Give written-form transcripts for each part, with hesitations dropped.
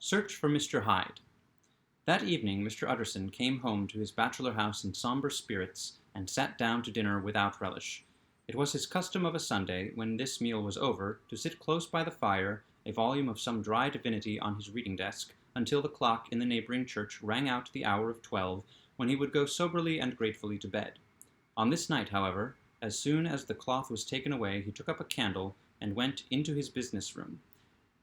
Search for Mr. Hyde. That evening Mr. Utterson came home to his bachelor house in sombre spirits, and sat down to dinner without relish. It was his custom of a Sunday, when this meal was over, to sit close by the fire, a volume of some dry divinity on his reading desk, until the clock in the neighboring church rang out the hour of 12, when he would go soberly and gratefully to bed. On this night, however, as soon as the cloth was taken away, he took up a candle and went into his business room.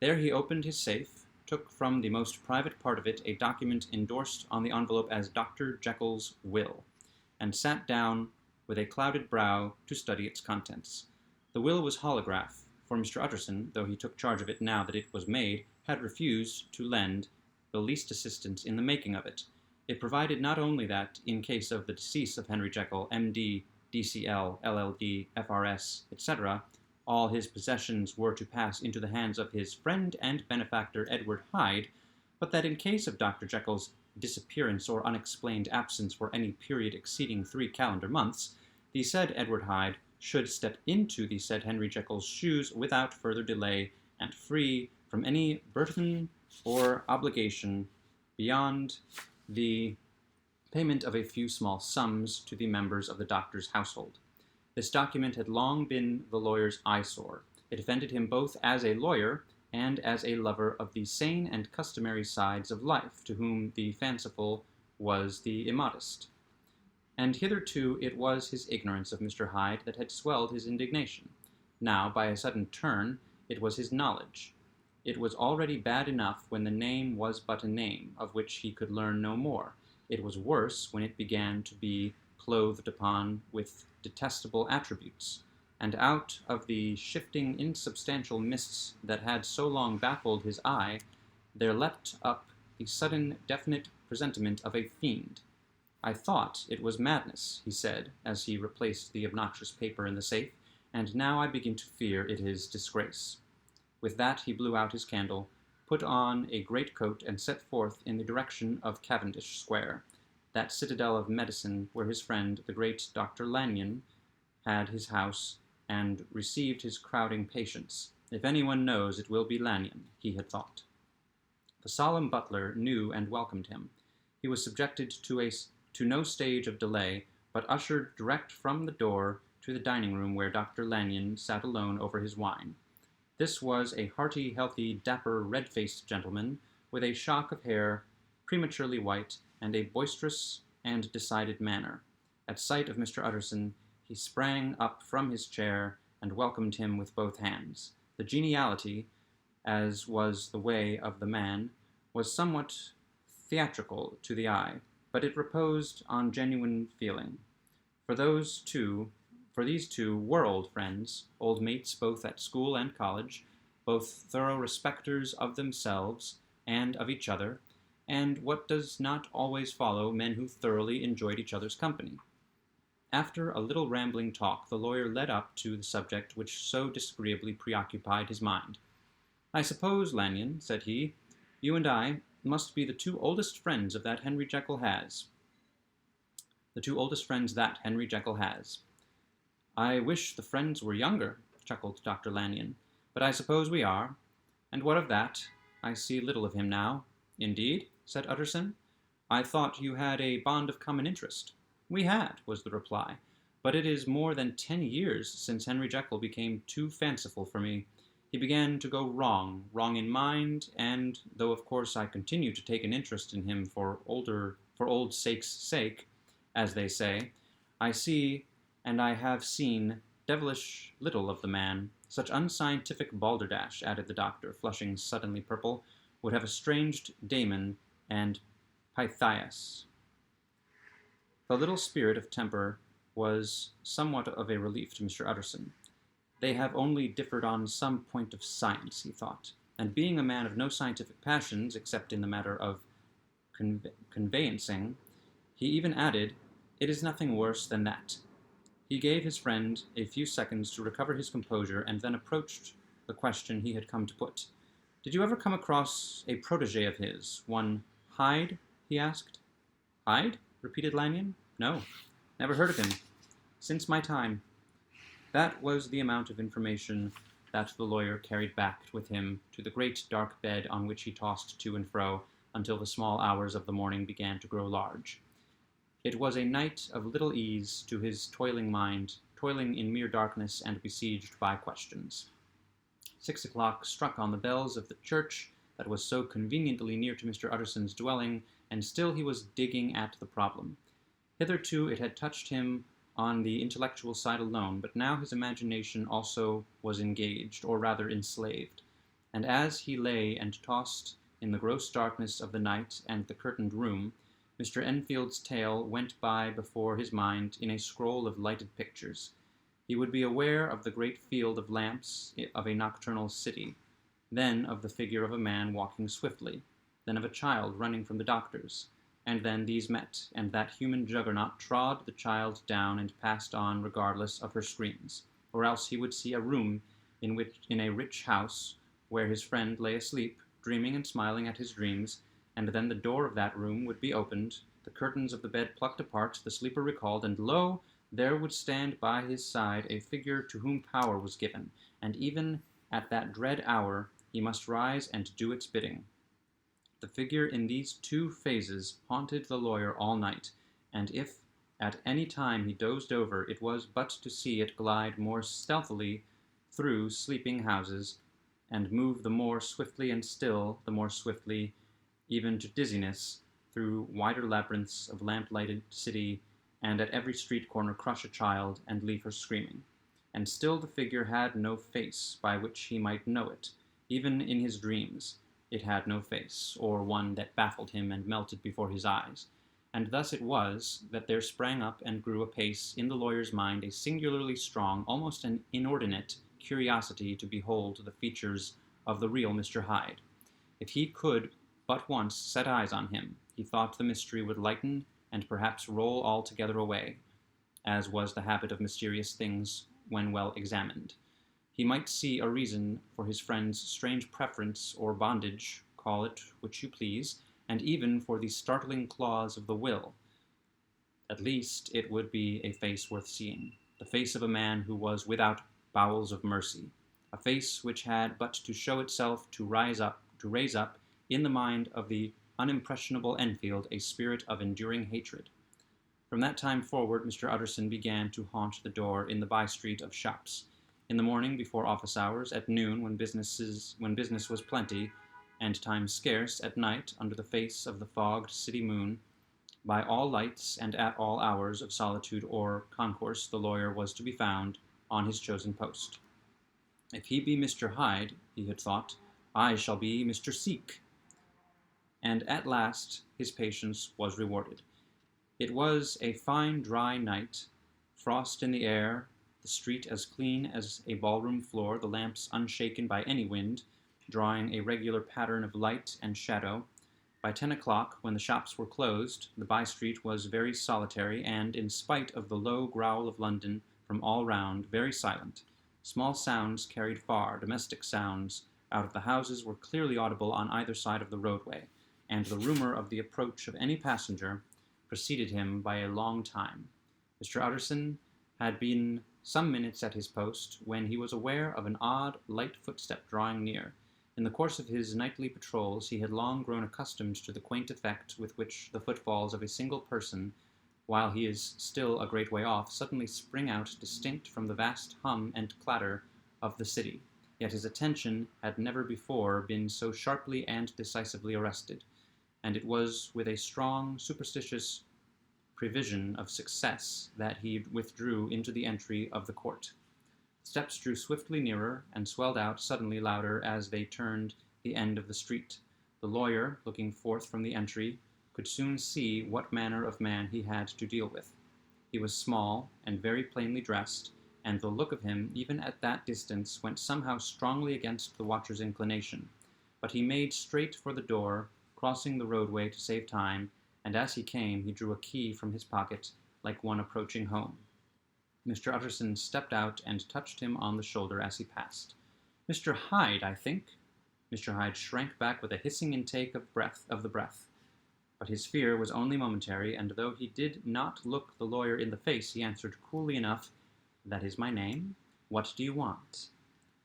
There he opened his safe, took from the most private part of it a document endorsed on the envelope as Dr. Jekyll's will, and sat down with a clouded brow to study its contents. The will was holograph, for Mr. Utterson, though he took charge of it now that it was made, had refused to lend the least assistance in the making of it. It provided not only that, in case of the decease of Henry Jekyll, M.D., D.C.L., LL.D., F.R.S., etc., all his possessions were to pass into the hands of his friend and benefactor Edward Hyde, but that in case of Dr. Jekyll's disappearance or unexplained absence for any period exceeding 3 calendar months, the said Edward Hyde should step into the said Henry Jekyll's shoes without further delay, and free from any burden or obligation beyond the payment of a few small sums to the members of the doctor's household. This document had long been the lawyer's eyesore. It offended him both as a lawyer and as a lover of the sane and customary sides of life, to whom the fanciful was the immodest. And hitherto it was his ignorance of Mr. Hyde that had swelled his indignation. Now, by a sudden turn, it was his knowledge. It was already bad enough when the name was but a name, of which he could learn no more. It was worse when it began to be clothed upon with detestable attributes, and out of the shifting insubstantial mists that had so long baffled his eye, there leapt up the sudden definite presentiment of a fiend. "I thought it was madness," he said, as he replaced the obnoxious paper in the safe, "and now I begin to fear it is disgrace." With that he blew out his candle, put on a great coat, and set forth in the direction of Cavendish Square, that citadel of medicine where his friend, the great Dr. Lanyon, had his house and received his crowding patients. If anyone knows, it will be Lanyon, he had thought. The solemn butler knew and welcomed him. He was subjected to no stage of delay, but ushered direct from the door to the dining-room where Dr. Lanyon sat alone over his wine. This was a hearty, healthy, dapper, red-faced gentleman, with a shock of hair, prematurely white, and a boisterous and decided manner. At sight of Mr. Utterson, he sprang up from his chair and welcomed him with both hands. The geniality, as was the way of the man, was somewhat theatrical to the eye, but it reposed on genuine feeling. For these two were old friends, old mates both at school and college, both thorough respecters of themselves and of each other, and, what does not always follow, men who thoroughly enjoyed each other's company. After a little rambling talk, the lawyer led up to the subject which so disagreeably preoccupied his mind. "I suppose, Lanyon," said he, "you and I must be the two oldest friends that Henry Jekyll has." "The two oldest friends that Henry Jekyll has." "I wish the friends were younger," chuckled Dr. Lanyon, "but I suppose we are. And what of that? I see little of him now." "Indeed?" said Utterson. "I thought you had a bond of common interest." "We had," was the reply, "but it is more than 10 years since Henry Jekyll became too fanciful for me. He began to go wrong in mind, and, though of course I continue to take an interest in him for old sake's sake, as they say, I see, and I have seen, devilish little of the man. Such unscientific balderdash," added the doctor, flushing suddenly purple, "would have estranged Damon and Pythias." The little spirit of temper was somewhat of a relief to Mr. Utterson. They have only differed on some point of science, he thought, and being a man of no scientific passions, except in the matter of conveyancing, he even added, "It is nothing worse than that." He gave his friend a few seconds to recover his composure, and then approached the question he had come to put. "Did you ever come across a protege of his, one Hyde?" he asked. "Hyde?" repeated Lanyon. "No, never heard of him. Since my time." That was the amount of information that the lawyer carried back with him to the great dark bed on which he tossed to and fro until the small hours of the morning began to grow large. It was a night of little ease to his toiling mind, toiling in mere darkness and besieged by questions. 6 o'clock struck on the bells of the church that was so conveniently near to Mr. Utterson's dwelling, and still he was digging at the problem. Hitherto it had touched him on the intellectual side alone, but now his imagination also was engaged, or rather enslaved. And as he lay and tossed in the gross darkness of the night and the curtained room, Mr. Enfield's tale went by before his mind in a scroll of lighted pictures. He would be aware of the great field of lamps of a nocturnal city, then of the figure of a man walking swiftly, then of a child running from the doctor's, and then these met, and that human juggernaut trod the child down and passed on regardless of her screams. Or else he would see a room in a rich house where his friend lay asleep, dreaming and smiling at his dreams, and then the door of that room would be opened, the curtains of the bed plucked apart, the sleeper recalled, and lo, there would stand by his side a figure to whom power was given, and even at that dread hour he must rise and do its bidding. The figure in these two phases haunted the lawyer all night, and if at any time he dozed over, it was but to see it glide more stealthily through sleeping houses, and move the more swiftly and still the more swiftly, even to dizziness, through wider labyrinths of lamp-lighted city, and at every street corner crush a child and leave her screaming. And still the figure had no face by which he might know it. Even in his dreams it had no face, or one that baffled him and melted before his eyes. And thus it was that there sprang up and grew apace in the lawyer's mind a singularly strong, almost an inordinate, curiosity to behold the features of the real Mr. Hyde. If he could but once set eyes on him, he thought the mystery would lighten and perhaps roll altogether away, as was the habit of mysterious things when well examined. He might see a reason for his friend's strange preference or bondage, call it which you please, and even for the startling clause of the will. At least it would be a face worth seeing, the face of a man who was without bowels of mercy, a face which had but to show itself to raise up in the mind of the unimpressionable Enfield a spirit of enduring hatred. From that time forward, Mr. Utterson began to haunt the door in the by-street of shops. In the morning before office hours, at noon when business was plenty, and time scarce, at night under the face of the fogged city moon, by all lights and at all hours of solitude or concourse, the lawyer was to be found on his chosen post. If he be Mr. Hyde, he had thought, I shall be Mr. Seek. And at last his patience was rewarded. It was a fine dry night, frost in the air, the street as clean as a ballroom floor, the lamps unshaken by any wind, drawing a regular pattern of light and shadow. By 10 o'clock, when the shops were closed, the by-street was very solitary, and, in spite of the low growl of London from all round, very silent. Small sounds carried far, domestic sounds, out of the houses were clearly audible on either side of the roadway, and the rumor of the approach of any passenger preceded him by a long time. Mr. Utterson had been some minutes at his post when he was aware of an odd, light footstep drawing near. In the course of his nightly patrols he had long grown accustomed to the quaint effect with which the footfalls of a single person, while he is still a great way off, suddenly spring out distinct from the vast hum and clatter of the city. Yet his attention had never before been so sharply and decisively arrested, and it was with a strong, superstitious prevision of success that he withdrew into the entry of the court. Steps drew swiftly nearer and swelled out suddenly louder as they turned the end of the street. The lawyer, looking forth from the entry, could soon see what manner of man he had to deal with. He was small and very plainly dressed, and the look of him, even at that distance, went somehow strongly against the watcher's inclination. But he made straight for the door, crossing the roadway to save time, and as he came he drew a key from his pocket like one approaching home. Mr. Utterson stepped out and touched him on the shoulder as he passed. "Mr. Hyde, I think." Mr. Hyde shrank back with a hissing intake of the breath. But his fear was only momentary, and though he did not look the lawyer in the face, he answered coolly enough, "That is my name. What do you want?"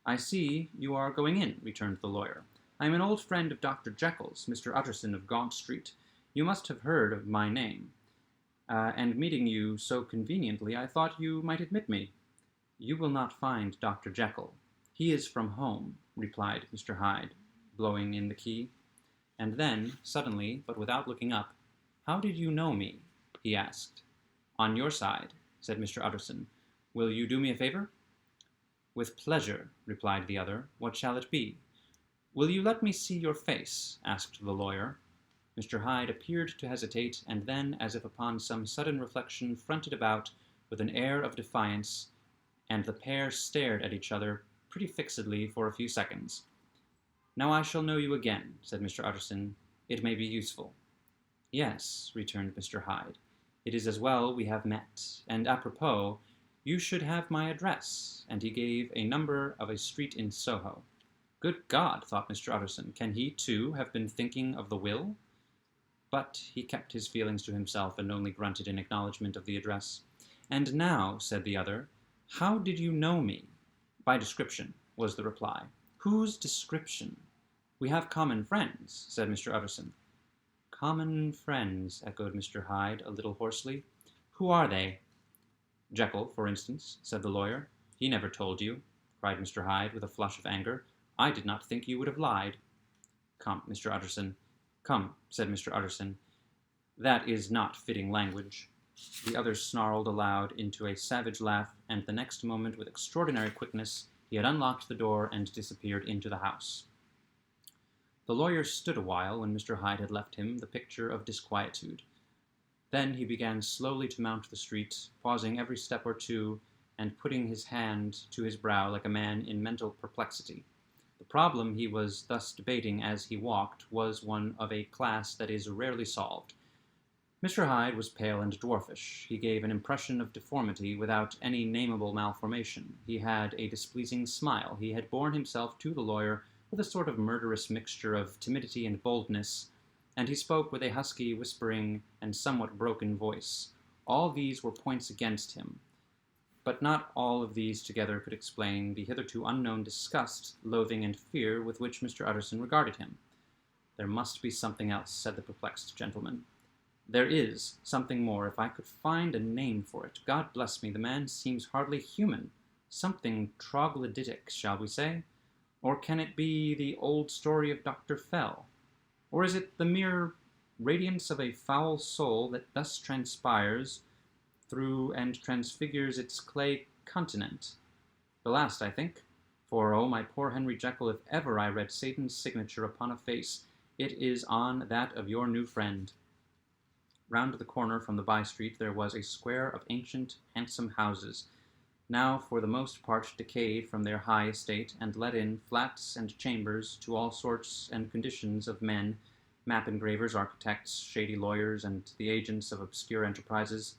"I see you are going in," returned the lawyer. "I am an old friend of Dr. Jekyll's, Mr. Utterson of Gaunt Street. You must have heard of my name, and meeting you so conveniently, I thought you might admit me." "You will not find Dr. Jekyll. He is from home," replied Mr. Hyde, blowing in the key. And then, suddenly, but without looking up, "How did you know me?" he asked. "On your side," said Mr. Utterson. "Will you do me a favor?" "With pleasure," replied the other. "What shall it be?" "Will you let me see your face?" asked the lawyer. Mr. Hyde appeared to hesitate, and then, as if upon some sudden reflection, fronted about with an air of defiance, and the pair stared at each other pretty fixedly for a few seconds. "Now I shall know you again," said Mr. Utterson. "It may be useful." "Yes," returned Mr. Hyde. "It is as well we have met, and apropos, you should have my address," and he gave a number of a street in Soho. Good God, thought Mr. Utterson, can he, too, have been thinking of the will? But he kept his feelings to himself and only grunted in acknowledgment of the address. "And now," said the other, "how did you know me?" "By description," was the reply. "Whose description?" "We have common friends," said Mr. Utterson. "Common friends," echoed Mr. Hyde a little hoarsely. "Who are they?" "Jekyll, for instance," said the lawyer. "He never told you," cried Mr. Hyde with a flush of anger. "I did not think you would have lied." "Come, Mr. Utterson." "Come," said Mr. Utterson. "That is not fitting language." The other snarled aloud into a savage laugh, and the next moment, with extraordinary quickness, he had unlocked the door and disappeared into the house. The lawyer stood a while, when Mr. Hyde had left him, the picture of disquietude. Then he began slowly to mount the street, pausing every step or two, and putting his hand to his brow like a man in mental perplexity. The problem he was thus debating as he walked was one of a class that is rarely solved. Mr. Hyde was pale and dwarfish. He gave an impression of deformity without any nameable malformation. He had a displeasing smile. He had borne himself to the lawyer with a sort of murderous mixture of timidity and boldness, and he spoke with a husky, whispering, and somewhat broken voice. All these were points against him, but not all of these together could explain the hitherto unknown disgust, loathing, and fear with which Mr. Utterson regarded him. "There must be something else," said the perplexed gentleman. "There is something more, if I could find a name for it. God bless me, the man seems hardly human. Something troglodytic, shall we say? Or can it be the old story of Dr. Fell? Or is it the mere radiance of a foul soul that thus transpires through and transfigures its clay continent? The last, I think. For, oh, my poor Henry Jekyll, if ever I read Satan's signature upon a face, it is on that of your new friend." Round the corner from the by-street there was a square of ancient, handsome houses, now for the most part decayed from their high estate, and let in, flats and chambers, to all sorts and conditions of men, map engravers, architects, shady lawyers, and the agents of obscure enterprises.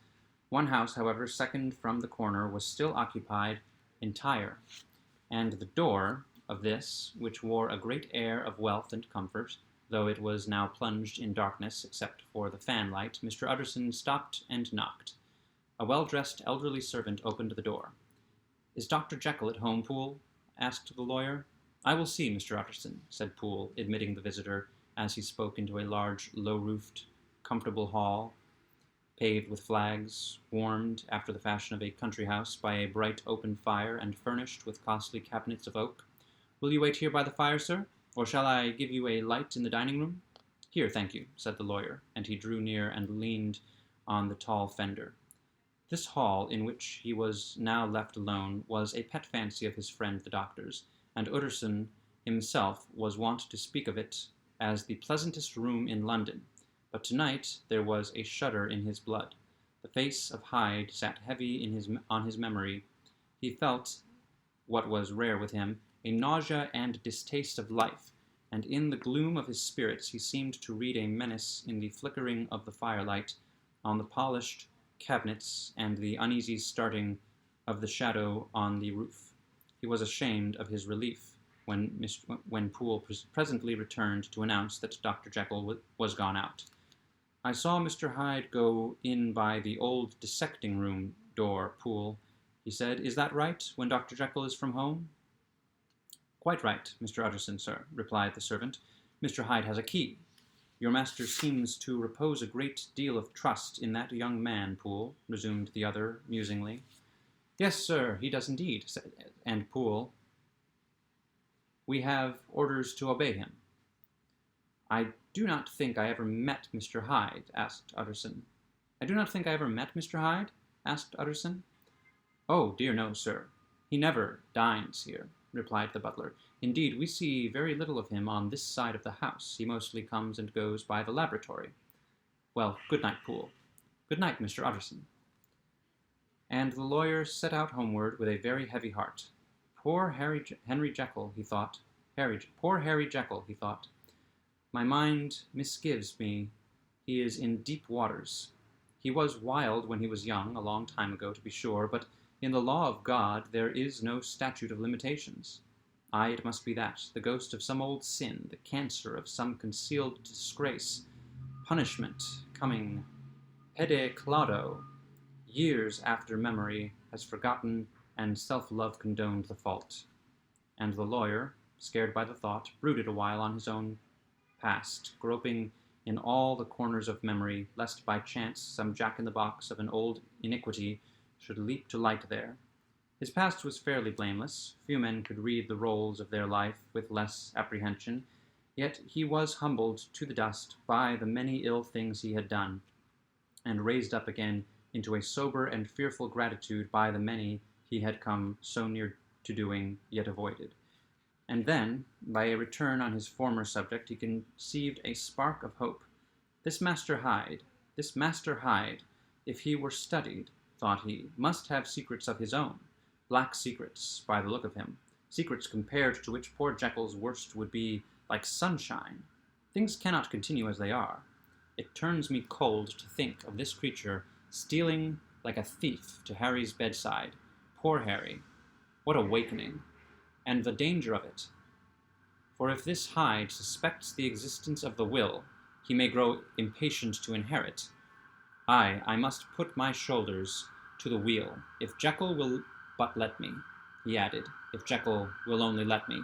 One house, however, second from the corner, was still occupied entire, and the door of this, which wore a great air of wealth and comfort, though it was now plunged in darkness except for the fanlight, Mr. Utterson stopped and knocked. A well-dressed elderly servant opened the door. "Is Dr. Jekyll at home, Poole?" asked the lawyer. "I will see, Mr. Utterson," said Poole, admitting the visitor, as he spoke, into a large, low-roofed, comfortable hall, paved with flags, warmed, after the fashion of a country house, by a bright open fire, and furnished with costly cabinets of oak. "Will you wait here by the fire, sir? Or shall I give you a light in the dining-room?" "Here, thank you," said the lawyer, and he drew near and leaned on the tall fender. This hall, in which he was now left alone, was a pet fancy of his friend the doctor's, and Utterson himself was wont to speak of it as the pleasantest room in London. But tonight there was a shudder in his blood. The face of Hyde sat heavy on his memory. He felt, what was rare with him, a nausea and distaste of life, and in the gloom of his spirits he seemed to read a menace in the flickering of the firelight on the polished cabinets and the uneasy starting of the shadow on the roof. He was ashamed of his relief when Poole presently returned to announce that Dr. Jekyll was gone out. "I saw Mr. Hyde go in by the old dissecting-room door, Poole," he said. "Is that right, when Dr. Jekyll is from home?" "Quite right, Mr. Utterson, sir," replied the servant. "Mr. Hyde has a key. Your master seems to repose a great deal of trust in that young man, Poole," resumed the other musingly. "Yes, sir, he does indeed," and Poole, "we have orders to obey him." "I do not think I ever met Mr. Hyde?" asked Utterson. "I do not think I ever met Mr. Hyde?" asked Utterson. "Oh, dear no, sir. He never dines here," replied the butler. "Indeed, we see very little of him on this side of the house. He mostly comes and goes by the laboratory. Well, good night, Poole." "Good night, Mr. Utterson." And the lawyer set out homeward with a very heavy heart. Poor Henry Jekyll, he thought. Poor Harry Jekyll, he thought. My mind misgives me he is in deep waters. He was wild when he was young, a long time ago, to be sure, but in the law of God there is no statute of limitations. Aye, it must be that, the ghost of some old sin, the cancer of some concealed disgrace, punishment coming pede claudo, years after memory has forgotten and self-love condoned the fault. And the lawyer, scared by the thought, brooded a while on his own past, groping in all the corners of memory, lest by chance some jack-in-the-box of an old iniquity should leap to light there. His past was fairly blameless. Few men could read the rolls of their life with less apprehension, yet he was humbled to the dust by the many ill things he had done, and raised up again into a sober and fearful gratitude by the many he had come so near to doing, yet avoided. And then, by a return on his former subject, he conceived a spark of hope. This Master Hyde, if he were studied, thought he, must have secrets of his own, black secrets, by the look of him, secrets compared to which poor Jekyll's worst would be like sunshine. Things cannot continue as they are. It turns me cold to think of this creature stealing like a thief to Harry's bedside. Poor Harry! What awakening! And the danger of it. For if this Hyde suspects the existence of the will, he may grow impatient to inherit. Aye, I must put my shoulders to the wheel, if Jekyll will but let me, he added, if Jekyll will only let me.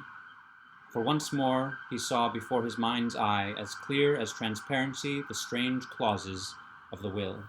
For once more he saw before his mind's eye, as clear as transparency, the strange clauses of the will.